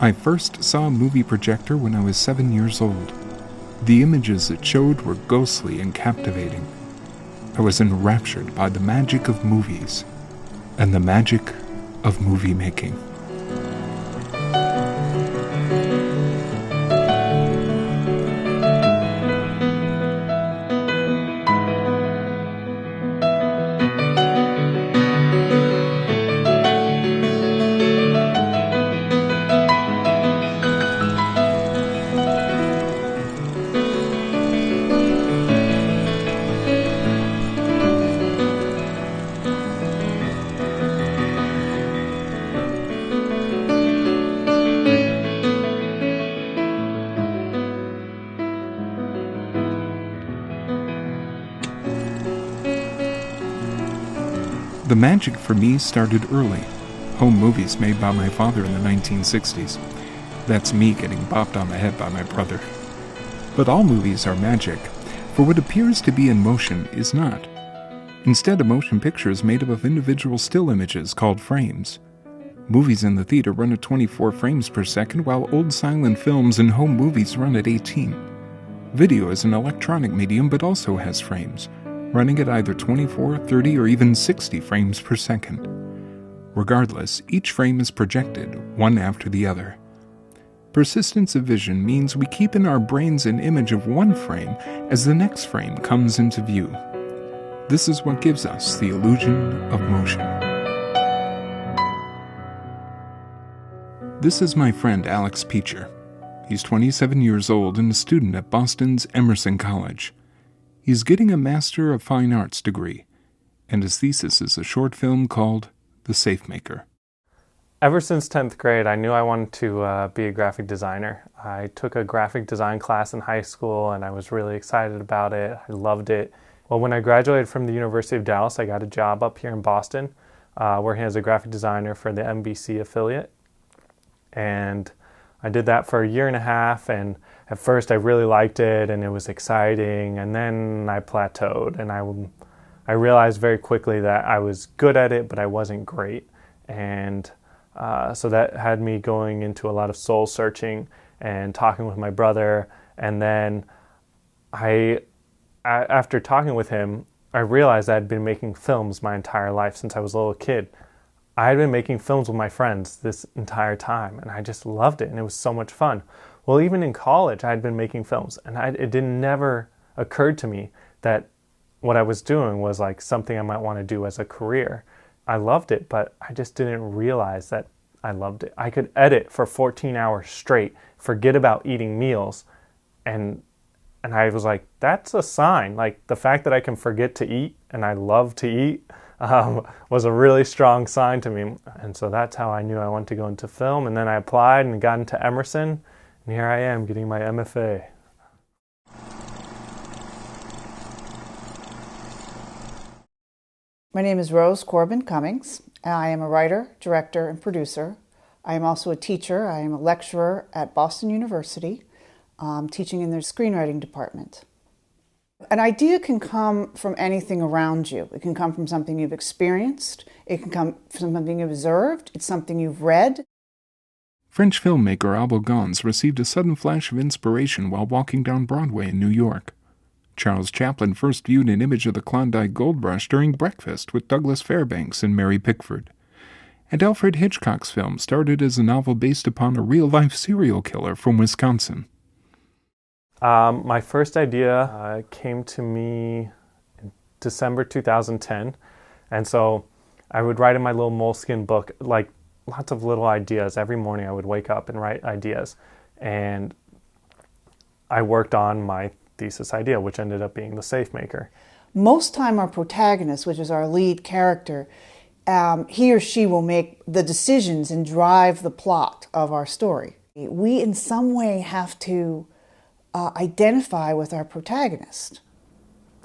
I first saw a movie projector when I was 7 years old. The images it showed were ghostly and captivating. I was enraptured by the magic of movies and the magic of movie making. The magic for me started early. Home movies made by my father in the 1960s. That's me getting bopped on the head by my brother. But all movies are magic, for what appears to be in motion is not. Instead, a motion picture is made up of individual still images called frames. Movies in the theater run at 24 frames per second, while old silent films and home movies run at 18. Video is an electronic medium but also has frames, running at either 24, 30, or even 60 frames per second. Regardless, each frame is projected, one after the other. Persistence of vision means we keep in our brains an image of one frame as the next frame comes into view. This is what gives us the illusion of motion. This is my friend Alex Peacher. He's 27 years old and a student at Boston's Emerson College. He's getting a Master of Fine Arts degree, and his thesis is a short film called The Safe Maker. Ever since 10th grade, I knew I wanted to be a graphic designer. I took a graphic design class in high school, and I was really excited about it. I loved it. Well, when I graduated from the University of Dallas, I got a job up here in Boston, working as a graphic designer for the NBC affiliate. And I did that for a year and a half, and at first I really liked it and it was exciting, and then I plateaued, and I realized very quickly that I was good at it but I wasn't great, and so that had me going into a lot of soul searching and talking with my brother. And then after talking with him, I realized I had been making films my entire life since I was a little kid. I had been making films with my friends this entire time, and I just loved it, and it was so much fun. Well, even in college, I had been making films, and it never occurred to me that what I was doing was like something I might want to do as a career. I loved it, but I just didn't realize that I loved it. I could edit for 14 hours straight, forget about eating meals, and I was like, that's a sign. Like, the fact that I can forget to eat, and I love to eat, was a really strong sign to me. And so that's how I knew I wanted to go into film. And then I applied and got into Emerson, and here I am getting my MFA. My name is Rose Corbin Cummings. I am a writer, director, and producer. I am also a teacher. I am a lecturer at Boston University, teaching in their screenwriting department. An idea can come from anything around you. It can come from something you've experienced. It can come from something you've observed. It's something you've read. French filmmaker Abel Gance received a sudden flash of inspiration while walking down Broadway in New York. Charles Chaplin first viewed an image of the Klondike Gold Rush during breakfast with Douglas Fairbanks and Mary Pickford. And Alfred Hitchcock's film started as a novel based upon a real-life serial killer from Wisconsin. My first idea came to me in December 2010, and so I would write in my little moleskin book, like lots of little ideas. Every morning I would wake up and write ideas, and I worked on my thesis idea, which ended up being The Safe Maker. Most time our protagonist, which is our lead character, he or she will make the decisions and drive the plot of our story. We in some way have to identify with our protagonist.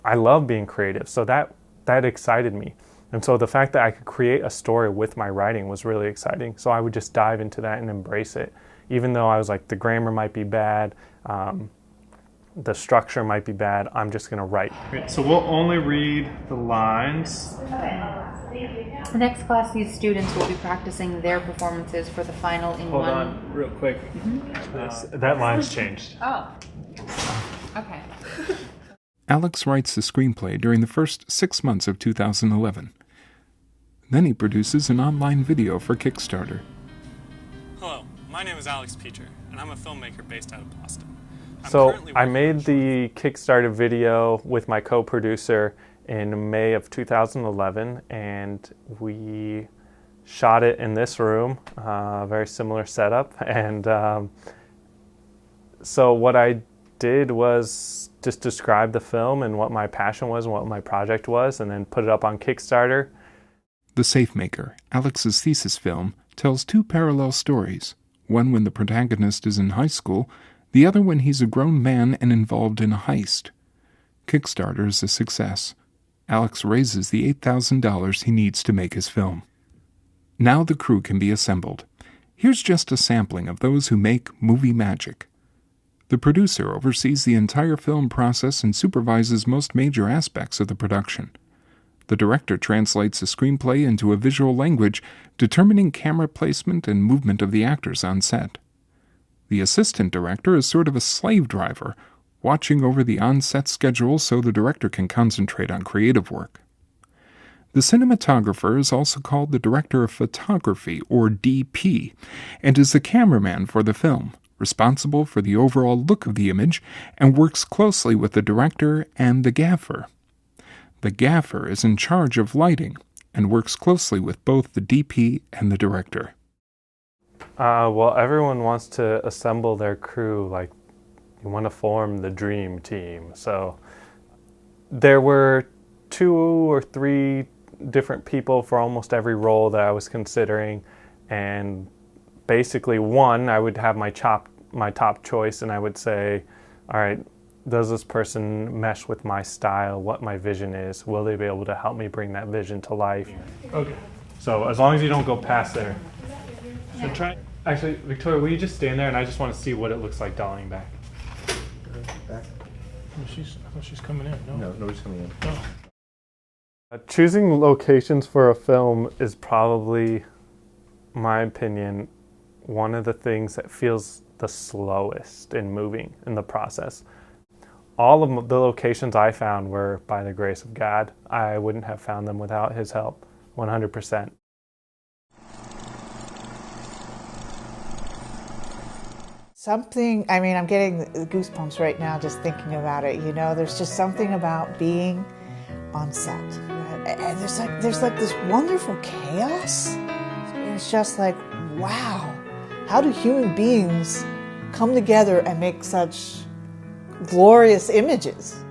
I love being creative, so that excited me. And so the fact that I could create a story with my writing was really exciting. So I would just dive into that and embrace it. Even though I was like, the grammar might be bad, the structure might be bad, I'm just going to write. So we'll only read the lines. Okay. The next class, these students will be practicing their performances for the final in Hold one... on, real quick. That line's changed. Oh. Okay. Alex writes the screenplay during the first 6 months of 2011. Then he produces an online video for Kickstarter. Hello, my name is Alex Peter, and I'm a filmmaker based out of Boston. So I made the Kickstarter video with my co-producer in May of 2011, and we shot it in this room, very similar setup. And so what I did was just describe the film and what my passion was and what my project was, and then put it up on Kickstarter. The Safe Maker, Alex's thesis film, tells two parallel stories, one when the protagonist is in high school, the other when he's a grown man and involved in a heist. Kickstarter is a success. Alex raises the $8,000 he needs to make his film. Now the crew can be assembled. Here's just a sampling of those who make movie magic. The producer oversees the entire film process and supervises most major aspects of the production. The director translates the screenplay into a visual language, determining camera placement and movement of the actors on set. The assistant director is sort of a slave driver, watching over the on-set schedule so the director can concentrate on creative work. The cinematographer is also called the director of photography, or DP, and is the cameraman for the film, responsible for the overall look of the image, and works closely with the director and the gaffer. The gaffer is in charge of lighting, and works closely with both the DP and the director. Well, everyone wants to assemble their crew, like you want to form the dream team. So there were 2 or 3 different people for almost every role that I was considering, and basically one, I would have my top choice, and I would say, all right, does this person mesh with my style, what my vision is? Will they be able to help me bring that vision to life? Okay. So as long as you don't go past there. So try. Actually, Victoria, will you just stand there, and I just want to see what it looks like dollying back. Back. I thought she's coming in. No, nobody's coming in. Oh. Choosing locations for a film is probably, my opinion, one of the things that feels the slowest in moving in the process. All of the locations I found were by the grace of God. I wouldn't have found them without His help, 100%. I'm getting the goosebumps right now just thinking about it. You know, there's just something about being on set. And there's like this wonderful chaos. It's just like, wow, how do human beings come together and make such glorious images?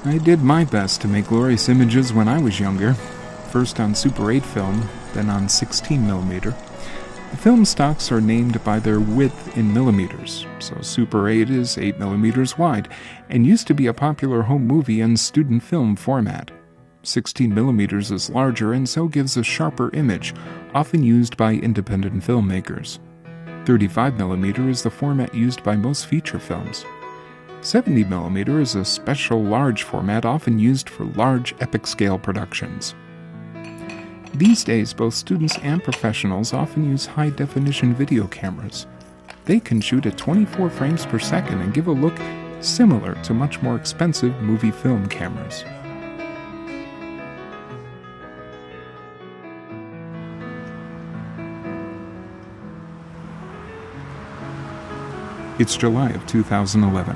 I did my best to make glorious images when I was younger, first on Super 8 film, then on 16mm. The film stocks are named by their width in millimeters, so Super 8 is 8mm wide, and used to be a popular home movie and student film format. 16mm is larger and so gives a sharper image, often used by independent filmmakers. 35mm is the format used by most feature films. 70mm is a special large format often used for large epic-scale productions. These days, both students and professionals often use high-definition video cameras. They can shoot at 24 frames per second and give a look similar to much more expensive movie film cameras. It's July of 2011.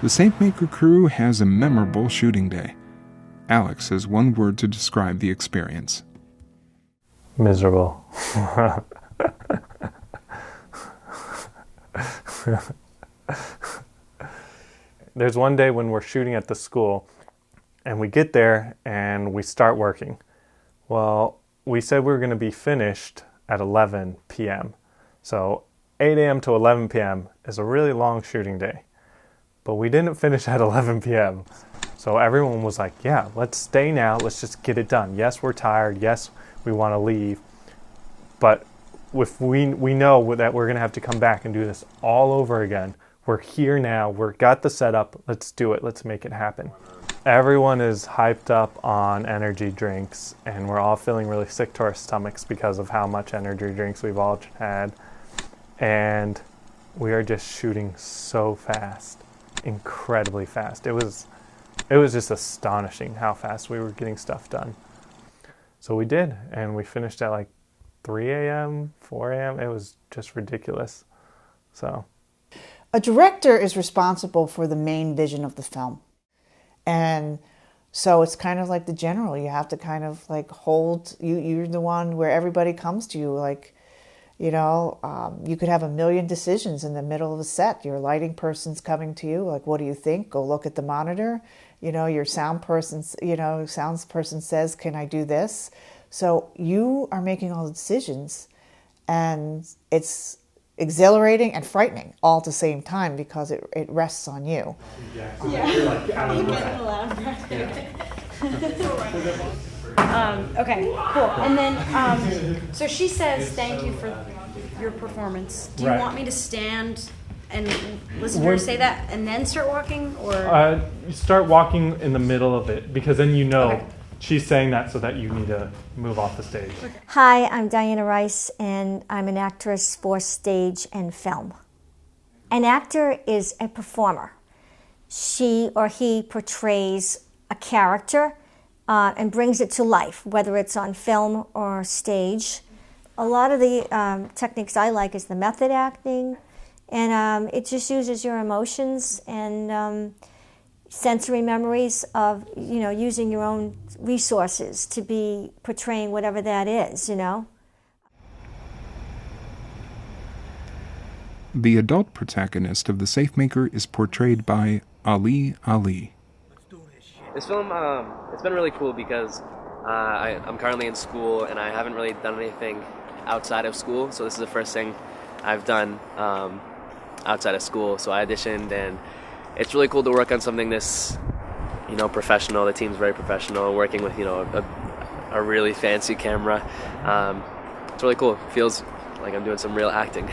The Safe Maker crew has a memorable shooting day. Alex has one word to describe the experience. Miserable. There's one day when we're shooting at the school, and we get there and we start working. Well, we said we were going to be finished at 11 p.m. So 8 a.m. to 11 p.m. is a really long shooting day. But we didn't finish at 11 p.m. So everyone was like, yeah, let's stay now. Let's just get it done. Yes, we're tired. Yes, we want to leave. But if we know that we're going to have to come back and do this all over again. We're here now. We've got the setup. Let's do it. Let's make it happen. everyone is hyped up on energy drinks, and we're all feeling really sick to our stomachs because of how much energy drinks we've all had. And we are just shooting so fast, incredibly fast. It was just astonishing how fast we were getting stuff done. So we did, and we finished at like 3 a.m., 4 a.m. It was just ridiculous. So, a director is responsible for the main vision of the film. And so it's kind of like the general. You have to kind of like hold, you're the one where everybody comes to you. Like, you know, you could have a million decisions in the middle of a set. Your lighting person's coming to you, like, what do you think? Go look at the monitor. You know, your sound person says, can I do this? So you are making all the decisions, and it's exhilarating and frightening all at the same time because it rests on you. Okay, cool. And then, so she says, thank you for your performance. Do you want me to stand and listen to her say that and then start walking, or? You start walking in the middle of it, because then you know she's saying that so that you need to move off the stage. Hi, I'm Diana Rice, and I'm an actress for stage and film. An actor is a performer. She or he portrays a character and brings it to life, whether it's on film or stage. A lot of the techniques I like is the method acting, and it just uses your emotions and sensory memories of, you know, using your own resources to be portraying whatever that is, you know. The adult protagonist of The Safemaker is portrayed by Ali Ali. This film, it's been really cool because I'm currently in school and I haven't really done anything outside of school, so this is the first thing I've done outside of school. So I auditioned, and it's really cool to work on something this, you know, professional. The team's very professional, working with, you know, a really fancy camera. It's really cool. It feels like I'm doing some real acting.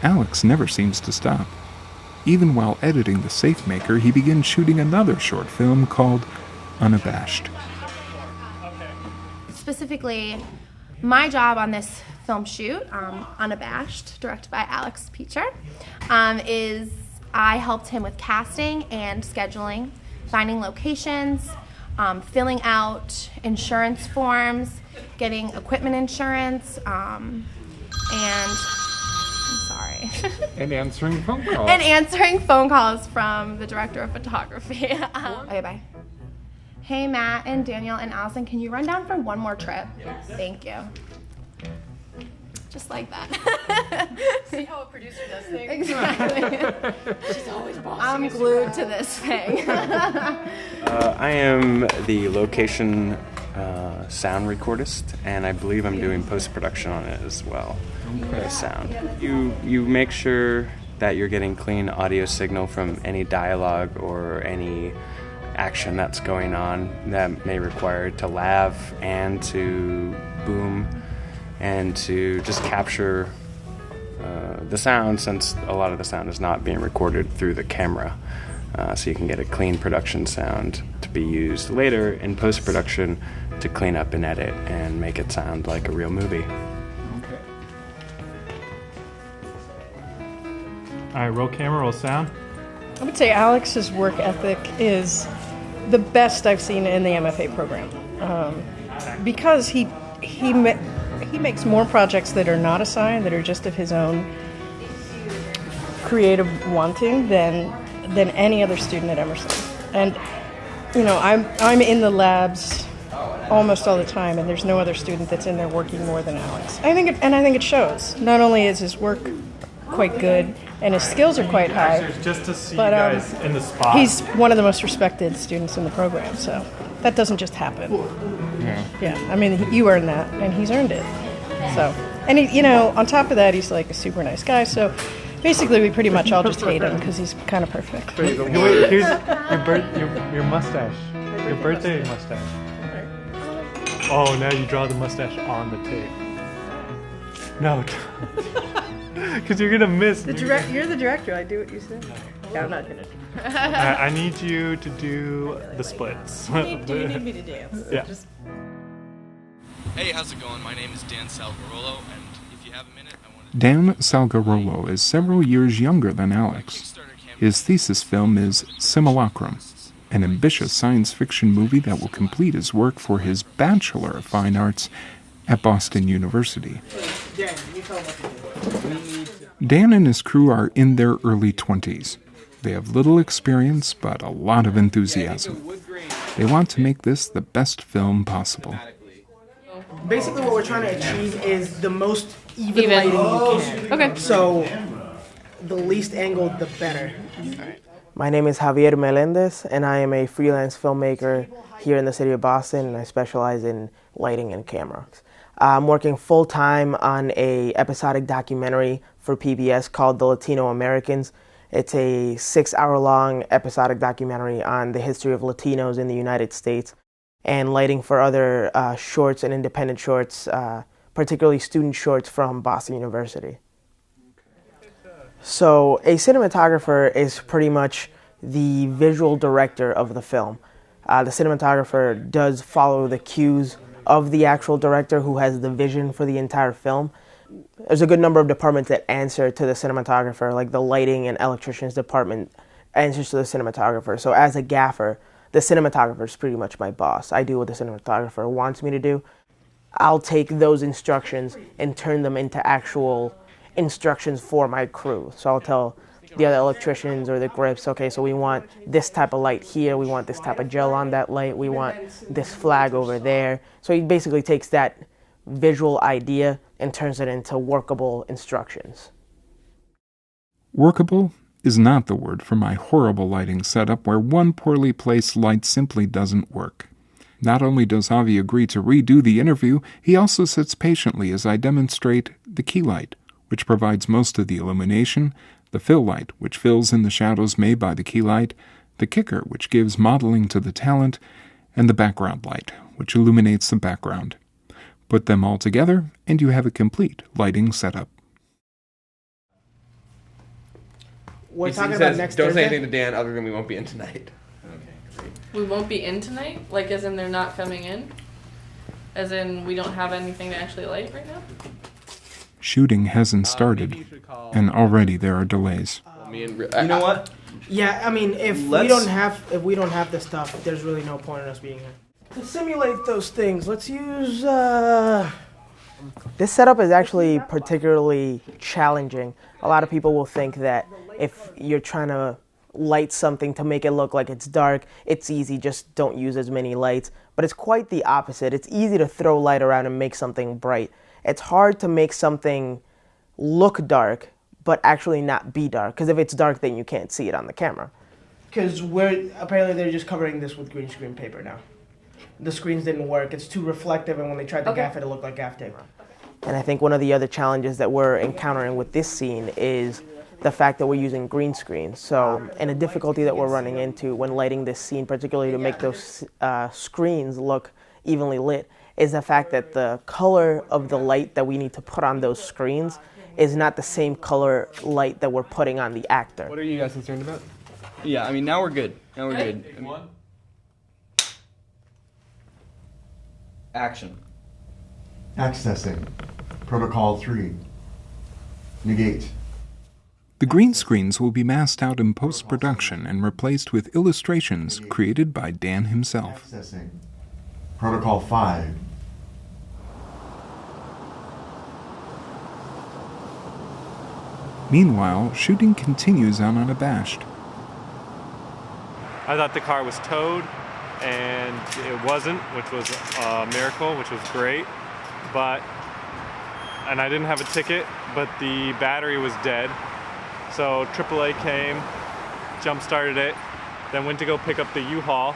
Alex never seems to stop. Even while editing The Safemaker, he begins shooting another short film called Unabashed. Specifically, my job on this film shoot, Unabashed, directed by Alex Peacher, is I helped him with casting and scheduling, finding locations, filling out insurance forms, getting equipment insurance, and I'm sorry. And answering phone calls. And answering phone calls from the director of photography. Okay, bye. Hey, Matt and Daniel and Allison, can you run down for one more trip? Yes. Thank you. Just like that. See how a producer does things? Exactly. She's always bossing. I'm glued to this thing. I am the location sound recordist, and I believe I'm doing post-production on it as well. Okay. Sound. You make sure that you're getting clean audio signal from any dialogue or any action that's going on that may require to lav and to boom and to just capture the sound, since a lot of the sound is not being recorded through the camera. So you can get a clean production sound to be used later in post-production to clean up and edit and make it sound like a real movie. Okay. All right, roll camera, roll sound. I would say Alex's work ethic is the best I've seen in the MFA program, because he makes more projects that are not assigned, that are just of his own creative wanting than any other student at Emerson. And you know, I'm in the labs almost all the time, and there's no other student that's in there working more than Alex. I think it shows. Not only is his work quite good and his skills are quite high, just to see you guys in the spot. He's one of the most respected students in the program, so that doesn't just happen. Yeah, I mean, you earned that, and he's earned it. So, and he, you know, on top of that, he's like a super nice guy. So, basically, we pretty much all just hate him because he's kind of perfect. Here's your mustache, your birthday mustache. Oh, now you draw the mustache on the tape. No, because you're gonna miss. You're the director. I do what you said. Yeah, I'm not gonna. I need you to do the splits. Do you need me to dance? Yeah. Hey, how's it going? My name is Dan Salgarolo, and if you have a minute, I want to... Dan Salgarolo is several years younger than Alex. His thesis film is Simulacrum, an ambitious science fiction movie that will complete his work for his Bachelor of Fine Arts at Boston University. Dan and his crew are in their early 20s. They have little experience, but a lot of enthusiasm. They want to make this the best film possible. Basically what we're trying to achieve is the most even lighting you can. Okay. So the least angled, the better. My name is Javier Melendez, and I am a freelance filmmaker here in the city of Boston, and I specialize in lighting and camera. I'm working full-time on a episodic documentary for PBS called The Latino Americans. It's a 6-hour-long episodic documentary on the history of Latinos in the United States and lighting for other shorts and independent shorts, particularly student shorts from Boston University. So a cinematographer is pretty much the visual director of the film. The cinematographer does follow the cues of the actual director who has the vision for the entire film. There's a good number of departments that answer to the cinematographer, like the lighting and electricians department answers to the cinematographer. So as a gaffer, the cinematographer is pretty much my boss. I do what the cinematographer wants me to do. I'll take those instructions and turn them into actual instructions for my crew. So I'll tell the other electricians or the grips, okay, so we want this type of light here, we want this type of gel on that light, we want this flag over there. So he basically takes that visual idea and turns it into workable instructions. Workable is not the word for my horrible lighting setup where one poorly placed light simply doesn't work. Not only does Javi agree to redo the interview, he also sits patiently as I demonstrate the key light, which provides most of the illumination, the fill light, which fills in the shadows made by the key light, the kicker, which gives modeling to the talent, and the background light, which illuminates the background. Put them all together, and you have a complete lighting setup. We're talking about next Don't Thursday? say anything to Dan other than we won't be in tonight. We won't be in tonight? Like, as in they're not coming in? As in we don't have anything to actually light right now? Shooting hasn't started, and already there are delays. You know what? Yeah, I mean, if we don't have the stuff, there's really no point in us being here. To simulate those things, let's use. This setup is actually particularly challenging. A lot of people will think that if you're trying to light something to make it look like it's dark, it's easy, just don't use as many lights. But it's quite the opposite. It's easy to throw light around and make something bright. It's hard to make something look dark, but actually not be dark. Because if it's dark, then you can't see it on the camera. Because apparently they're just covering this with green screen paper now. The screens didn't work. It's too reflective, and when they tried to gaff it, it looked like gaff tape. And I think one of the other challenges that we're encountering with this scene is the fact that we're using green screens. So, and a difficulty that we're running into when lighting this scene, particularly to make those screens look evenly lit, is the fact that the color of the light that we need to put on those screens is not the same color light that we're putting on the actor. What are you guys concerned about? Yeah, I mean, now we're good. Now we're good. I mean, Action. Accessing. Protocol 3. Negate. The green screens will be masked out in post-production and replaced with illustrations created by Dan himself. Accessing. Protocol 5. Meanwhile, shooting continues on unabashed. I thought the car was towed, and it wasn't, which was a miracle, which was great. And I didn't have a ticket, but the battery was dead. So AAA came, jump-started it, then went to go pick up the U-Haul,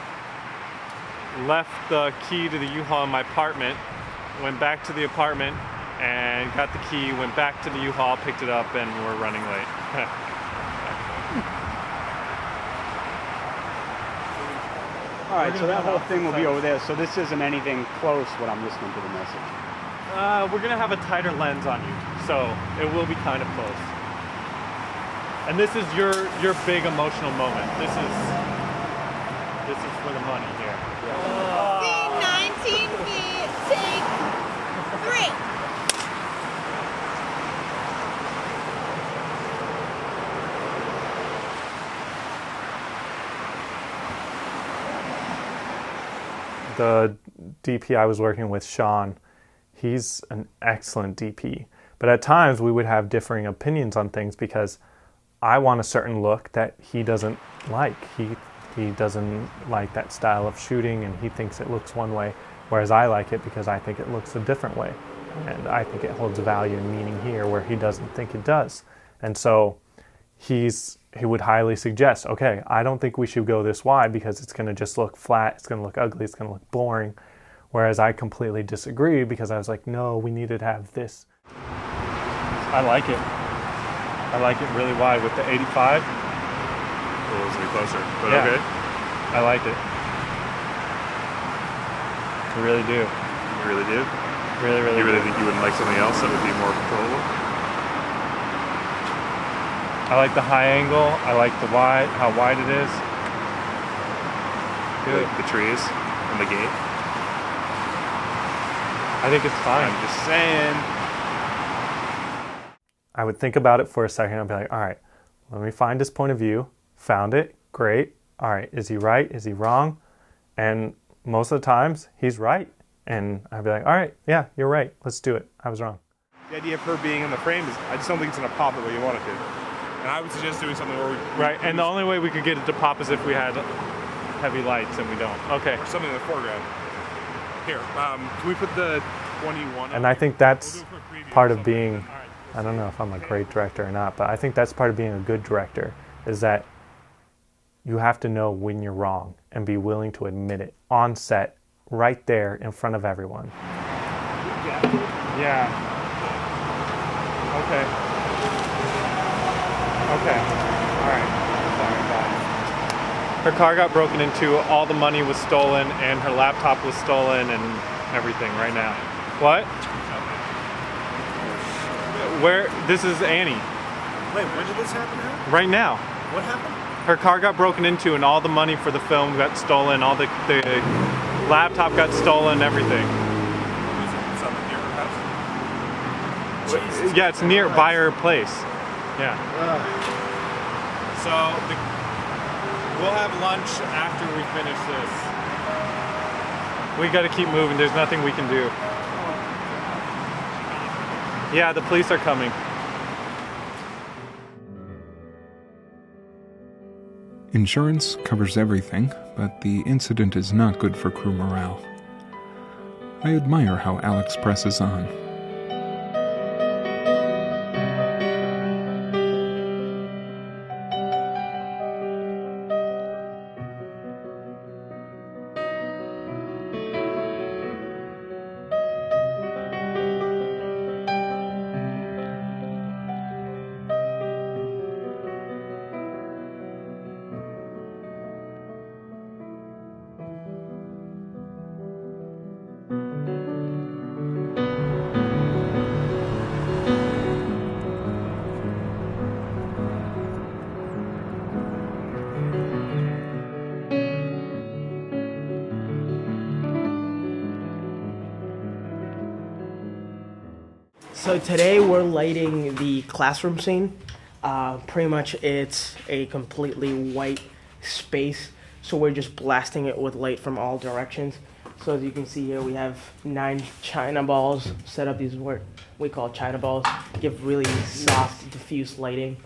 left the key to the U-Haul in my apartment, went back to the apartment, and got the key, went back to the U-Haul, picked it up, and we're running late. All right, so that whole thing will be over there. So this isn't anything close when I'm listening to the message. We're gonna have a tighter lens on you, so it will be kind of close. And this is your big emotional moment. This is for the money here. Scene 19 feet, take 3. The DP I was working with, Sean, he's an excellent DP. But at times we would have differing opinions on things because I want a certain look that he doesn't like. He doesn't like that style of shooting and he thinks it looks one way, whereas I like it because I think it looks a different way. And I think it holds value and meaning here where he doesn't think it does. And so he would highly suggest, okay, I don't think we should go this wide because it's going to just look flat, it's going to look ugly, it's going to look boring. Whereas I completely disagree because I was like, no, we needed to have this. I like it. I like it really wide with the 85. A little bit closer, but yeah. Okay. I like it. I really do. You really do? Really, really You really do. think you wouldn't like something else that would be more controllable? I like the high angle. I like the wide, how wide it is. Like the trees and the gate? I think it's fine. I'm just saying. I would think about it for a second. I'd be like, all right, let me find his point of view. Found it. Great. All right, is he right? Is he wrong? And most of the times, he's right. And I'd be like, all right, yeah, you're right. Let's do it. I was wrong. The idea of her being in the frame is, I just don't think it's going to pop the way you want it to. And I would suggest doing something where we... Right, and the only way we could get it to pop is if we had heavy lights, and we don't. Okay. Or something in the foreground. Here, can we put the 21 And I think that's part of being, I don't know if I'm a great director or not, but I think that's part of being a good director, is that you have to know when you're wrong and be willing to admit it on set, right there in front of everyone. Yeah. Okay. Okay. All right. Sorry, bye. Her car got broken into, all the money was stolen, and her laptop was stolen, and everything right now. What? Where? This is Annie. Wait, when did this happen? Right now. What happened? Her car got broken into, and all the money for the film got stolen. All the laptop got stolen. Everything. Is it near her house? Yeah, it's near by her place. Yeah. So we'll have lunch after we finish this. We got to keep moving. There's nothing we can do. Yeah, the police are coming. Insurance covers everything, but the incident is not good for crew morale. I admire how Alex presses on. So today we're lighting the classroom scene. Pretty much it's a completely white space, so we're just blasting it with light from all directions. So as you can see here, we have 9 China balls set up. These are what we call China balls, give really soft, diffuse lighting.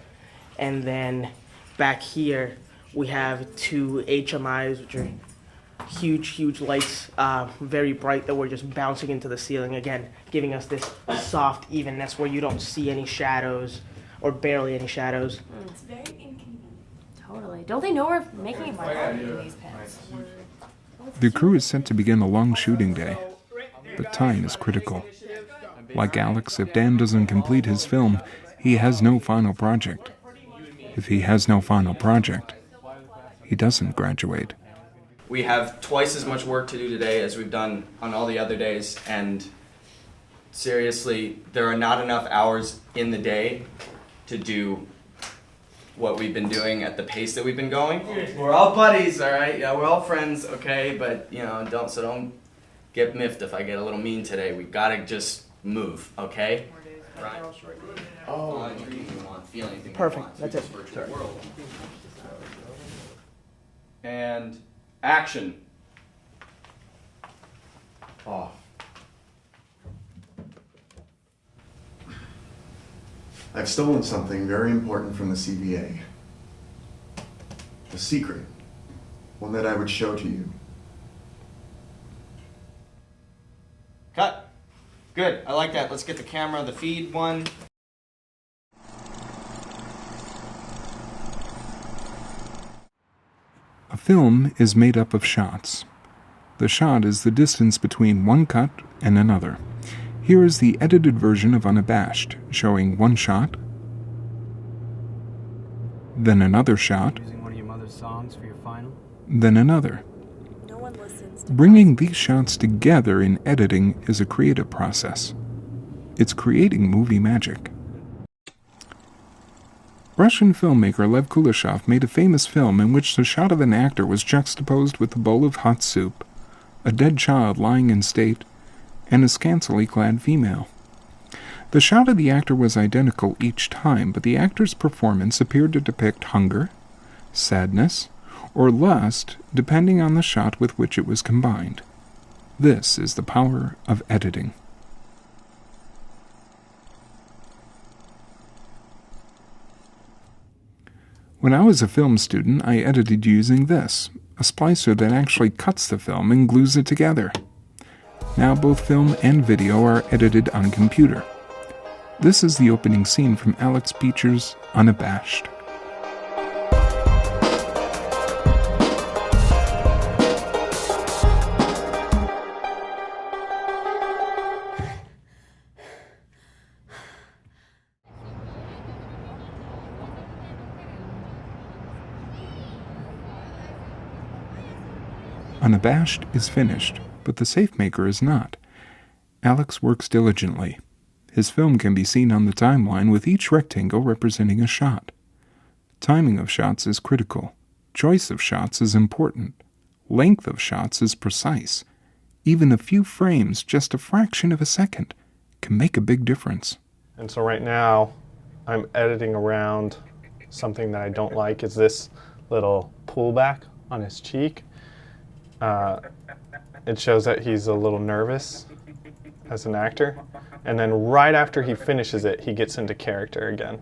And then back here, we have 2 HMIs, which are huge lights, very bright, that we're just bouncing into the ceiling, again, giving us this soft evenness where you don't see any shadows, or barely any shadows. It's very inconvenient. Totally. Don't they know we're making it fun in these pens? The crew is set to begin a long shooting day, but time is critical. Like Alex, if Dan doesn't complete his film, he has no final project. If he has no final project, he doesn't graduate. We have twice as much work to do today as we've done on all the other days, and seriously, there are not enough hours in the day to do what we've been doing at the pace that we've been going. We're all buddies, all right? Yeah, we're all friends, okay? But, you know, don't get miffed if I get a little mean today. We gotta just move, okay? Right. Oh, feel anything. Perfect. That's it. Virtual world. And action. Oh. I've stolen something very important from the CBA. A secret. One that I would show to you. Cut. Good. I like that. Let's get the camera, the feed one. A film is made up of shots. The shot is the distance between one cut and another. Here is the edited version of Unabashed, showing one shot, then another shot, Using one of your mother's songs for your final? then another. Bringing these shots together in editing is a creative process. It's creating movie magic. Russian filmmaker Lev Kuleshov made a famous film in which the shot of an actor was juxtaposed with a bowl of hot soup, a dead child lying in state, and a scantily clad female. The shot of the actor was identical each time, but the actor's performance appeared to depict hunger, sadness, or lust, depending on the shot with which it was combined. This is the power of editing. When I was a film student, I edited using this, a splicer that actually cuts the film and glues it together. Now both film and video are edited on computer. This is the opening scene from Alex Peacher's Unabashed. Unabashed is finished, but the safe maker is not. Alex works diligently. His film can be seen on the timeline with each rectangle representing a shot. Timing of shots is critical. Choice of shots is important. Length of shots is precise. Even a few frames, just a fraction of a second, can make a big difference. And so right now, I'm editing around something that I don't like is this little pullback on his cheek. It shows that he's a little nervous as an actor. And then right after he finishes it, he gets into character again.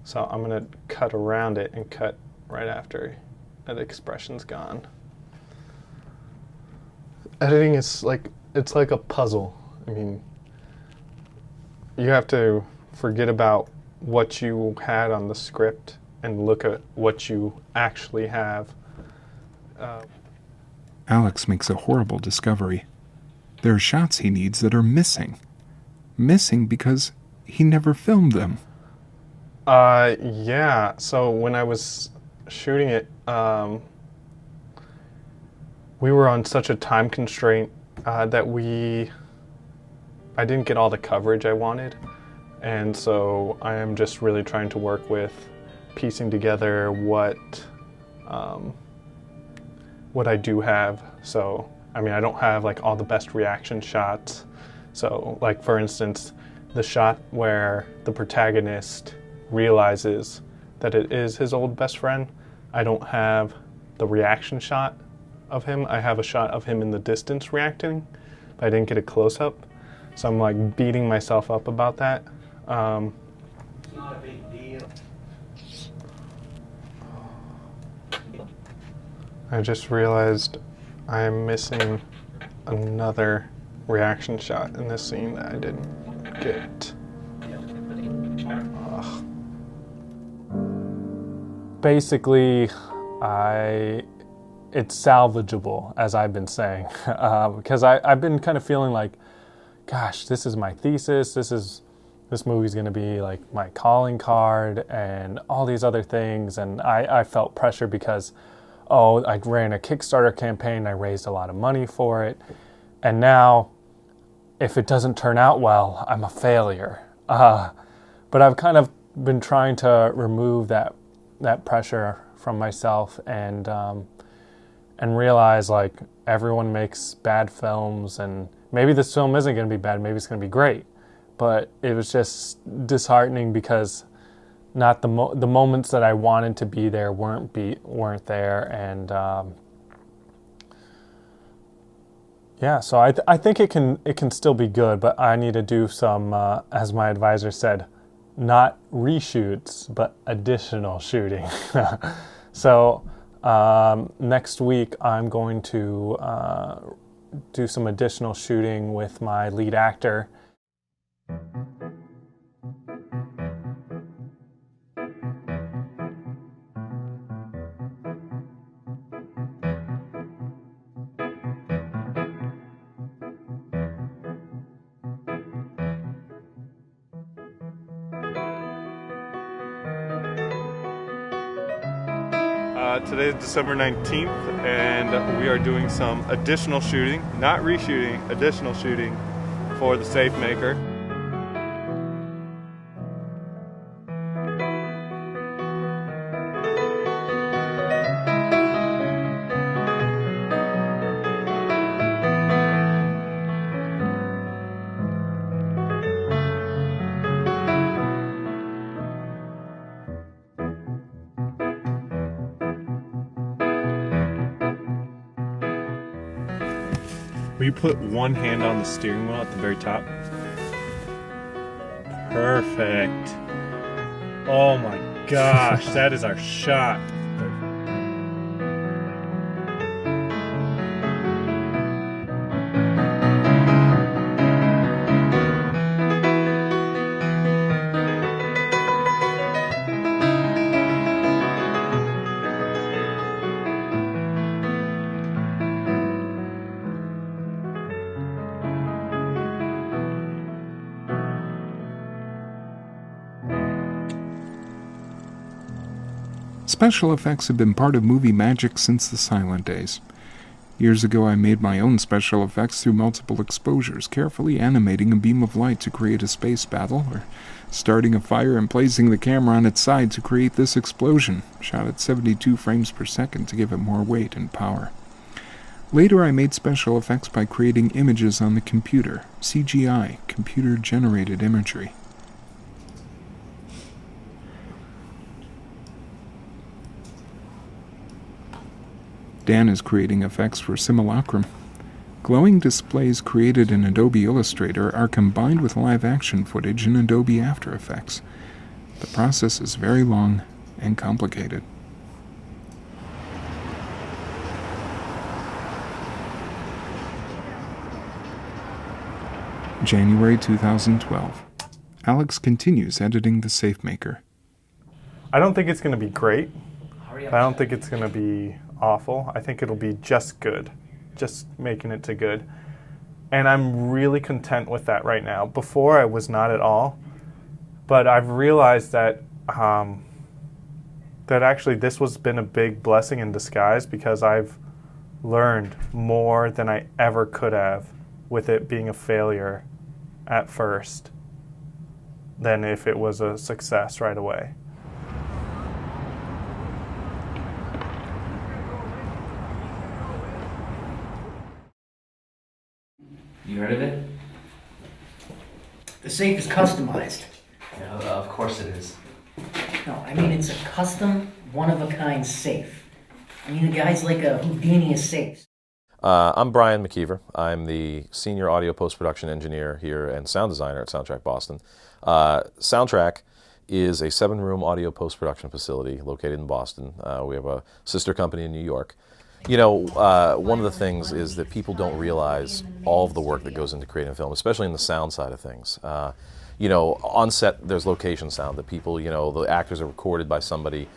So I'm going to cut around it and cut right after that expression's gone. Editing is it's like a puzzle. I mean, you have to forget about what you had on the script and look at what you actually have. Alex makes a horrible discovery. There are shots he needs that are missing. Missing because he never filmed them. Yeah. So when I was shooting it, we were on such a time constraint that I didn't get all the coverage I wanted. And so I am just really trying to work with piecing together what I do have. So, I mean, I don't have like all the best reaction shots. So, like for instance, the shot where the protagonist realizes that it is his old best friend, I don't have the reaction shot of him. I have a shot of him in the distance reacting, but I didn't get a close-up. So I'm like beating myself up about that. It's not a big deal. I just realized I'm missing another reaction shot in this scene that I didn't get. Ugh. Basically, it's salvageable, as I've been saying, because I've been kind of feeling like, gosh, this is my thesis, this movie's going to be like my calling card and all these other things, and I felt pressure because I ran a Kickstarter campaign, I raised a lot of money for it, and now if it doesn't turn out well, I'm a failure. But I've kind of been trying to remove that pressure from myself and realize like everyone makes bad films, and maybe this film isn't going to be bad, maybe it's going to be great. But it was just disheartening because not the moments that I wanted to be there weren't there, and yeah. So I think it can still be good, but I need to do some, as my advisor said, not reshoots but additional shooting. So next week I'm going to do some additional shooting with my lead actor. Today is December 19th, and we are doing some additional shooting, not reshooting, additional shooting for The Safe Maker. Will you put one hand on the steering wheel at the very top? Perfect. Oh my gosh, that is our shot. Special effects have been part of movie magic since the silent days. Years ago I made my own special effects through multiple exposures, carefully animating a beam of light to create a space battle, or starting a fire and placing the camera on its side to create this explosion, shot at 72 frames per second to give it more weight and power. Later I made special effects by creating images on the computer, CGI, computer-generated imagery. Dan is creating effects for Simulacrum. Glowing displays created in Adobe Illustrator are combined with live-action footage in Adobe After Effects. The process is very long and complicated. January 2012. Alex continues editing The Safe Maker. I don't think it's going to be great. I don't think it's going to be awful. I think it'll be just good, just making it to good. And I'm really content with that right now. Before I was not at all, but I've realized that that actually this has been a big blessing in disguise, because I've learned more than I ever could have with it being a failure at first than if it was a success right away. You heard of it? The safe is customized. Yeah, of course it is. No, I mean it's a custom, one-of-a-kind safe. I mean the guy's like a Houdini of safes. I'm Brian McKeever. I'm the senior audio post-production engineer here and sound designer at Soundtrack Boston. Soundtrack is a 7-room audio post-production facility located in Boston. We have a sister company in New York. You know, one of the things is that people don't realize all of the work that goes into creating a film, especially in the sound side of things. You know, on set, there's location sound that people, you know, the actors are recorded by somebody.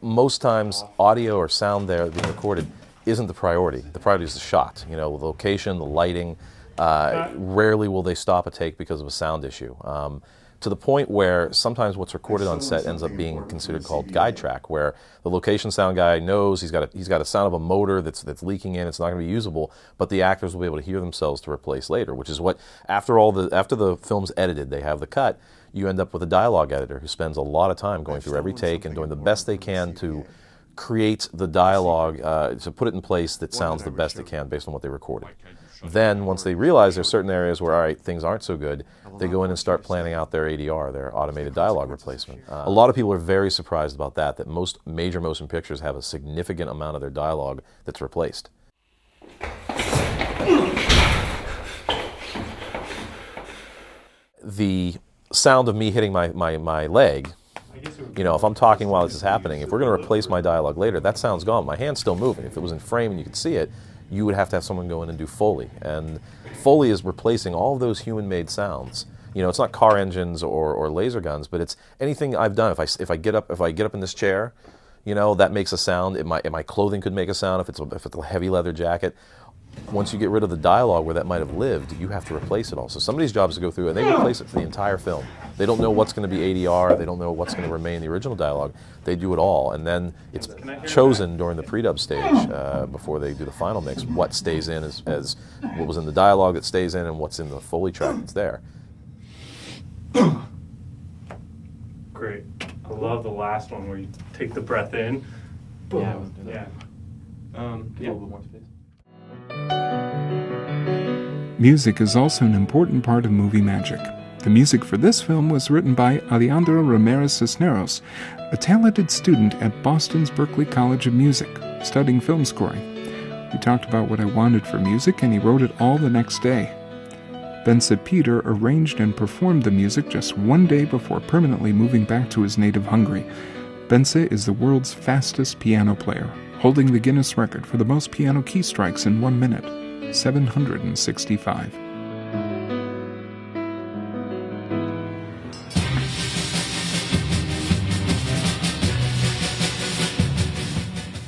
Most times, audio or sound there being recorded isn't the priority. The priority is the shot, you know, the location, the lighting. Rarely will they stop a take because of a sound issue. to the point where sometimes what's recorded on set ends up being considered called guide track, where the location sound guy knows he's got a sound of a motor that's leaking in, it's not going to be usable, but the actors will be able to hear themselves to replace later, which is what, after the film's edited, they have the cut, you end up with a dialogue editor who spends a lot of time going through every take and doing the best they can to create the dialogue, to put it in place that sounds the best it can based on what they recorded. Then, once they realize there's certain areas where, all right, things aren't so good, they go in and start planning out their ADR, their automated dialogue replacement. A lot of people are very surprised about that most major motion pictures have a significant amount of their dialogue that's replaced. The sound of me hitting my leg, you know, if I'm talking while this is happening, if we're going to replace my dialogue later, that sound's gone. My hand's still moving. If it was in frame and you could see it, you would have to have someone go in and do Foley. And Foley is replacing all of those human-made sounds. You know, it's not car engines or laser guns, but it's anything I've done. If I get up in this chair, you know, that makes a sound. My clothing could make a sound if it's a heavy leather jacket. Once you get rid of the dialogue where that might have lived, you have to replace it all. So somebody's job is to go through and they replace it for the entire film. They don't know what's going to be ADR. They don't know what's going to remain the original dialogue. They do it all, and then it's chosen during the pre-dub stage before they do the final mix what stays in as what was in the dialogue that stays in and what's in the Foley track that's there. Great. I love the last one where you take the breath in. Boom. Yeah. A little bit more space. Music is also an important part of movie magic. The music for this film was written by Alejandro Ramirez Cisneros, a talented student at Boston's Berklee College of Music, studying film scoring. We talked about what I wanted for music, and he wrote it all the next day. Bense Peter arranged and performed the music just one day before permanently moving back to his native Hungary. Bense is the world's fastest piano player, holding the Guinness record for the most piano key strikes in 1 minute, 765.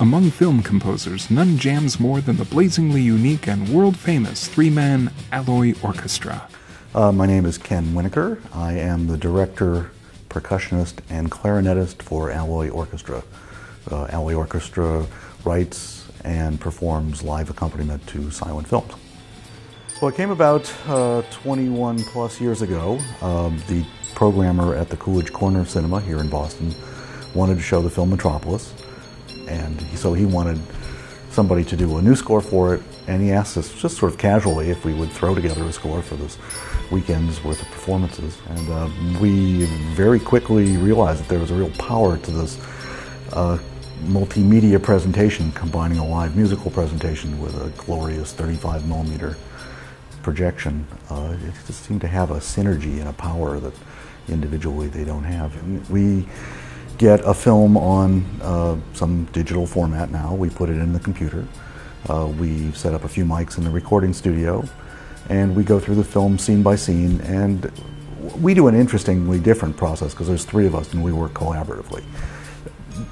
Among film composers, none jams more than the blazingly unique and world-famous three-man Alloy Orchestra. My name is Ken Winokur. I am the director, percussionist, and clarinetist for Alloy Orchestra. Alloy Orchestra writes and performs live accompaniment to silent films. Well, it came about 21 plus years ago. The programmer at the Coolidge Corner Cinema here in Boston wanted to show the film Metropolis, and so he wanted somebody to do a new score for it, and he asked us just sort of casually if we would throw together a score for this weekend's worth of performances. And we very quickly realized that there was a real power to this multimedia presentation, combining a live musical presentation with a glorious 35mm projection. It just seemed to have a synergy and a power that individually they don't have. And we get a film on some digital format now. We put it in the computer. We set up a few mics in the recording studio, and we go through the film scene by scene, and we do an interestingly different process because there's three of us and we work collaboratively.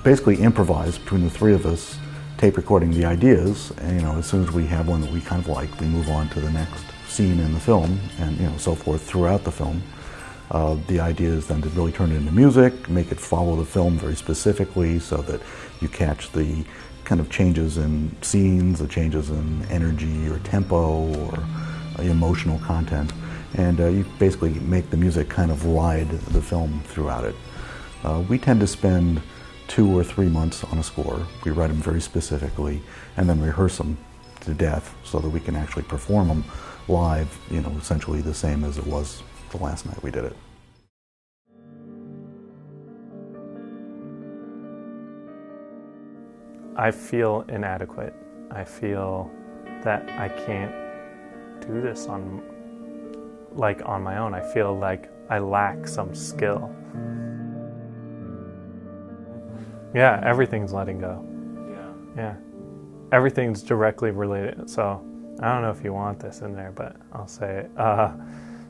Basically improvise between the three of us, tape recording the ideas, and as soon as we have one that we kind of like, we move on to the next scene in the film, and so forth throughout the film. The idea is then to really turn it into music, make it follow the film very specifically so that you catch the kind of changes in scenes, the changes in energy or tempo or emotional content, and you basically make the music kind of ride the film throughout it. We tend to spend 2 or 3 months on a score. We write them very specifically and then rehearse them to death so that we can actually perform them live, essentially the same as it was the last night we did it. I feel inadequate. I feel that I can't do this on my own. I feel like I lack some skill. Yeah, everything's letting go. Yeah. Everything's directly related. So I don't know if you want this in there, but I'll say it.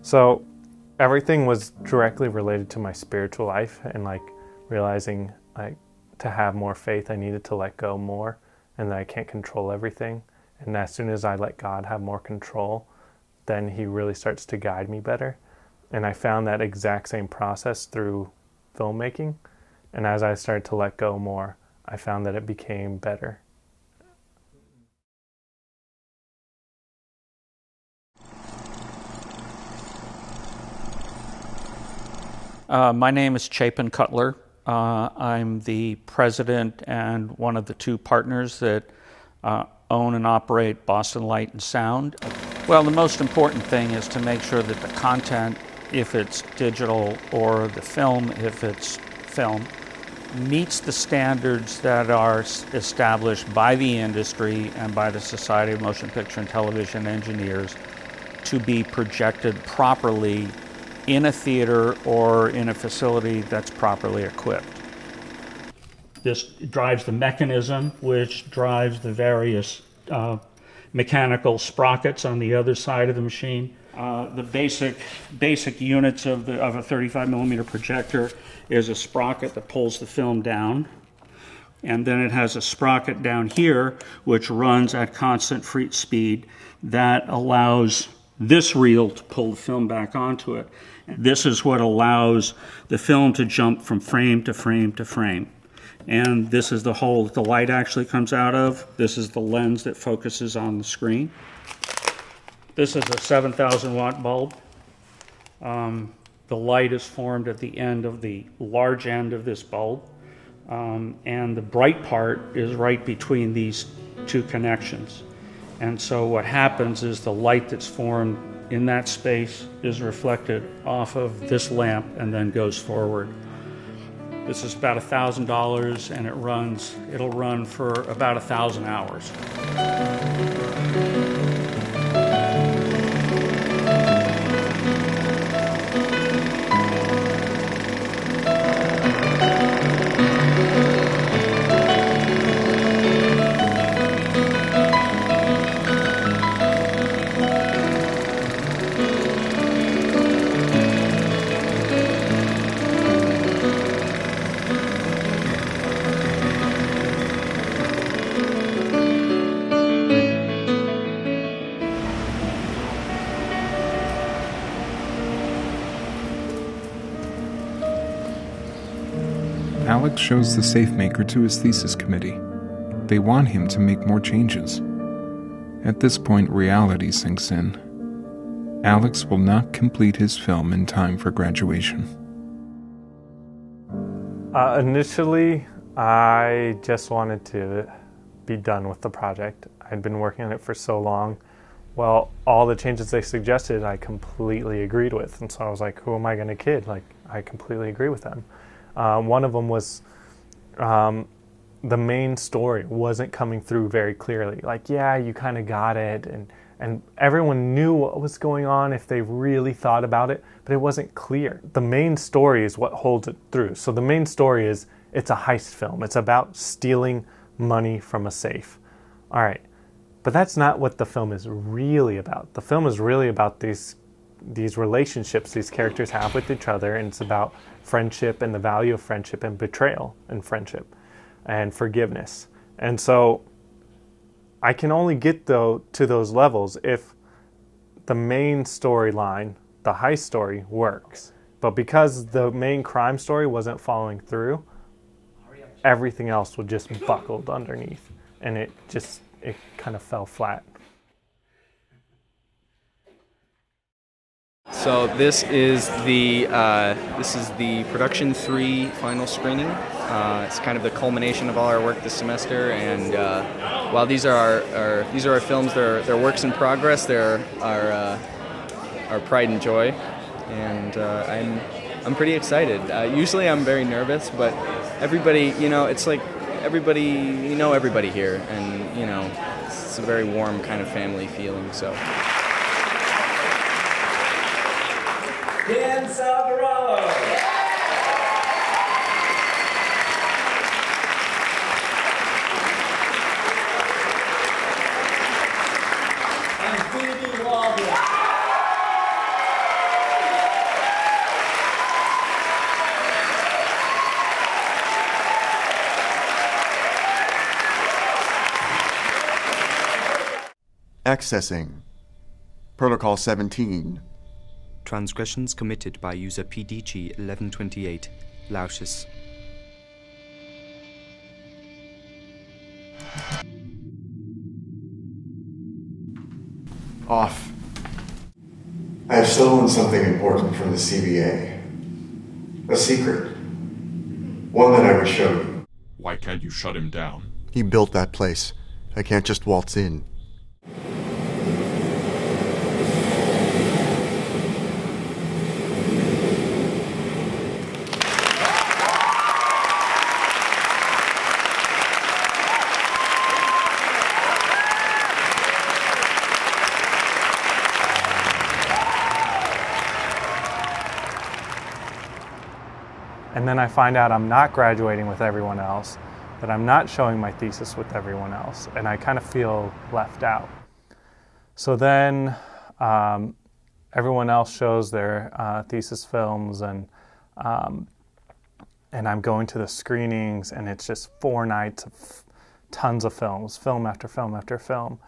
So everything was directly related to my spiritual life, and realizing to have more faith, I needed to let go more, and that I can't control everything. And as soon as I let God have more control, then He really starts to guide me better. And I found that exact same process through filmmaking. And as I started to let go more, I found that it became better. My name is Chapin Cutler. I'm the president and one of the two partners that own and operate Boston Light and Sound. Well, the most important thing is to make sure that the content, if it's digital, or the film, if it's film, meets the standards that are established by the industry and by the Society of Motion Picture and Television Engineers to be projected properly in a theater or in a facility that's properly equipped. This drives the mechanism, which drives the various mechanical sprockets on the other side of the machine. The basic units of a 35 millimeter projector is a sprocket that pulls the film down, and then it has a sprocket down here which runs at constant free speed that allows this reel to pull the film back onto it. This is what allows the film to jump from frame to frame to frame. And this is the hole that the light actually comes out of. This is the lens that focuses on the screen. This is a 7,000 watt bulb. The light is formed at the end of the large end of this bulb. And the bright part is right between these two connections. And so what happens is the light that's formed in that space is reflected off of this lamp and then goes forward. This is about $1,000 and it'll run for about 1,000 hours. Alex shows the safe maker to his thesis committee. They want him to make more changes. At this point, reality sinks in. Alex will not complete his film in time for graduation. Initially, I just wanted to be done with the project. I'd been working on it for so long. Well, all the changes they suggested, I completely agreed with. And so I was like, who am I going to kid? Like, I completely agree with them. One of them was the main story wasn't coming through very clearly. Like, yeah, you kind of got it, and everyone knew what was going on if they really thought about it, but it wasn't clear. The main story is what holds it through. So the main story is it's a heist film. It's about stealing money from a safe. All right, but that's not what the film is really about. The film is really about these relationships these characters have with each other, and it's about friendship and the value of friendship and betrayal and friendship and forgiveness. And so I can only get to those levels if the main storyline, the heist story, works. But because the main crime story wasn't following through, everything else would just buckled underneath, and it kind of fell flat. So this is the production 3 final screening. It's kind of the culmination of all our work this semester, and while these are our films, they're works in progress. They're our pride and joy, and I'm pretty excited. Usually I'm very nervous, but everybody, it's like everybody, everybody here, and it's a very warm kind of family feeling. So. Dan Salvarello. And Phoebe Walden. Accessing. Protocol 17. transgressions committed by user PDG1128, Lausches. Off. I have stolen something important from the CVA. A secret. One that I would show you. Why can't you shut him down? He built that place. I can't just waltz in. And then I find out I'm not graduating with everyone else, that I'm not showing my thesis with everyone else, and I kind of feel left out. So then everyone else shows their thesis films, and I'm going to the screenings, and it's just 4 nights of tons of films, film after film after film.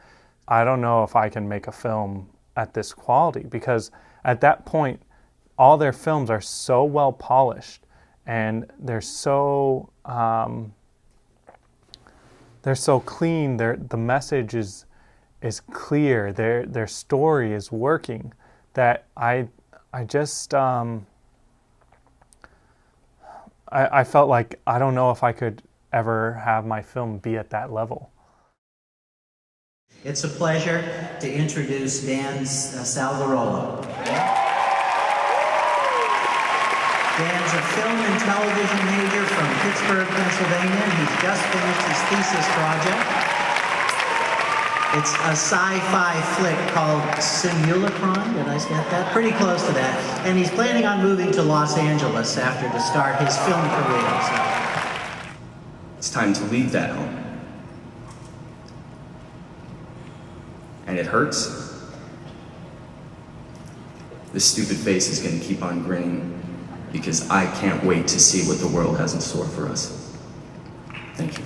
I don't know if I can make a film at this quality, because at that point, all their films are so well polished, and they're so clean. The message is clear. Their story is working. That I felt like I don't know if I could ever have my film be at that level. It's a pleasure to introduce Dan Salvarolo. Dan's a film and television major from Pittsburgh, Pennsylvania. He's just finished his thesis project. It's a sci-fi flick called Simulacron. Did I get that? Pretty close to that. And he's planning on moving to Los Angeles after to start his film career. So. It's time to leave that home. And it hurts. This stupid face is going to keep on grinning because I can't wait to see what the world has in store for us. Thank you.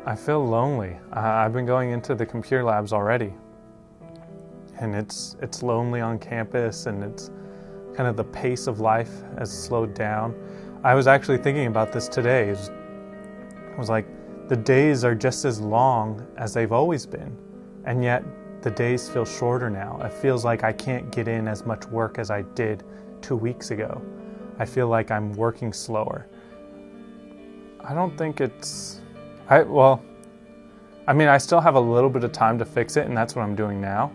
I feel lonely. I've been going into the computer labs already, and it's lonely on campus, and it's kind of the pace of life has slowed down. I was actually thinking about this today. It was like the days are just as long as they've always been, and yet the days feel shorter now. It feels like I can't get in as much work as I did 2 weeks ago. I feel like I'm working slower. I don't think it's... I still have a little bit of time to fix it, and that's what I'm doing now.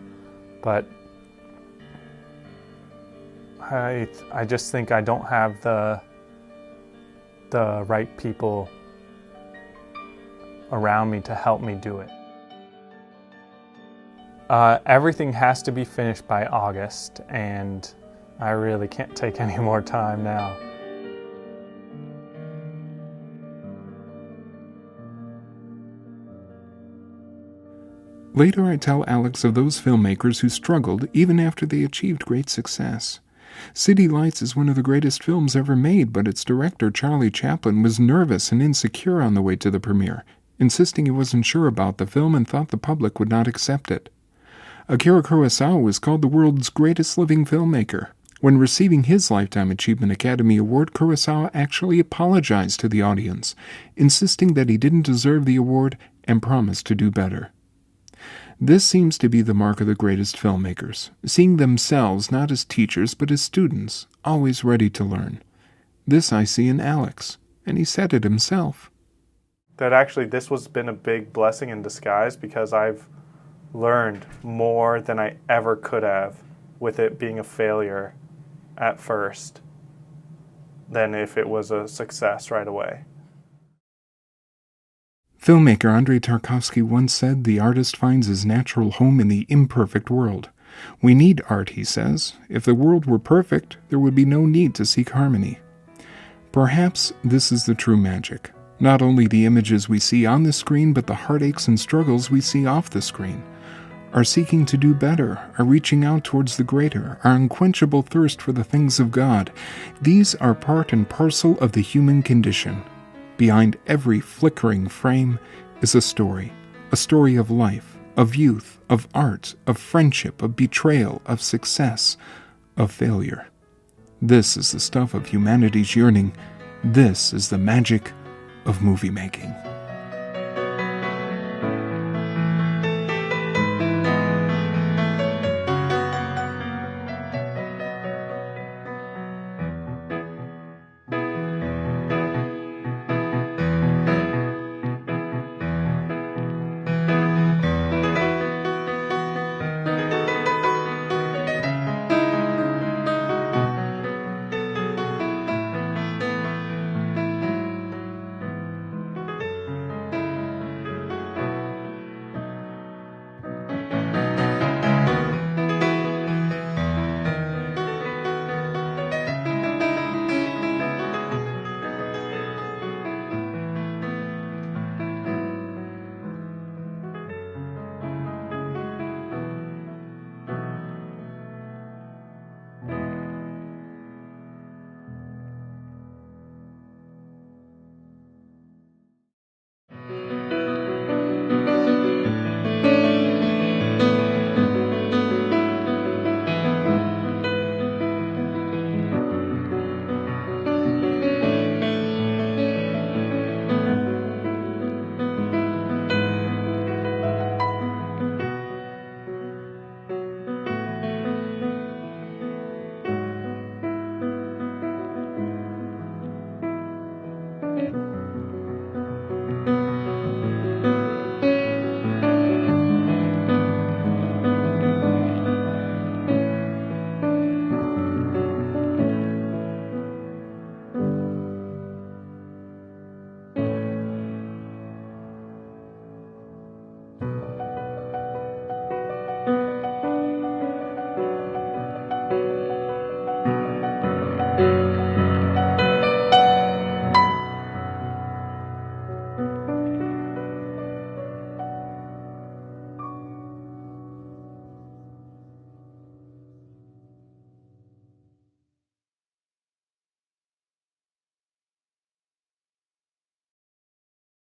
But I just think I don't have the right people around me to help me do it. Everything has to be finished by August, and I really can't take any more time now. Later I tell Alex of those filmmakers who struggled even after they achieved great success. City Lights is one of the greatest films ever made, but its director, Charlie Chaplin, was nervous and insecure on the way to the premiere, insisting he wasn't sure about the film and thought the public would not accept it. Akira Kurosawa was called the world's greatest living filmmaker. When receiving his Lifetime Achievement Academy Award, Kurosawa actually apologized to the audience, insisting that he didn't deserve the award and promised to do better. This seems to be the mark of the greatest filmmakers, seeing themselves not as teachers but as students, always ready to learn. This I see in Alex, and he said it himself. That actually this has been a big blessing in disguise, because I've learned more than I ever could have with it being a failure at first. than if it was a success right away. Filmmaker Andrei Tarkovsky once said the artist finds his natural home in the imperfect world. We need art, he says. If the world were perfect, there would be no need to seek harmony. Perhaps this is the true magic. Not only the images we see on the screen, but the heartaches and struggles we see off the screen. Our seeking to do better, our reaching out towards the greater, our unquenchable thirst for the things of God, these are part and parcel of the human condition. Behind every flickering frame is a story of life, of youth, of art, of friendship, of betrayal, of success, of failure. This is the stuff of humanity's yearning. This is the magic of movie making.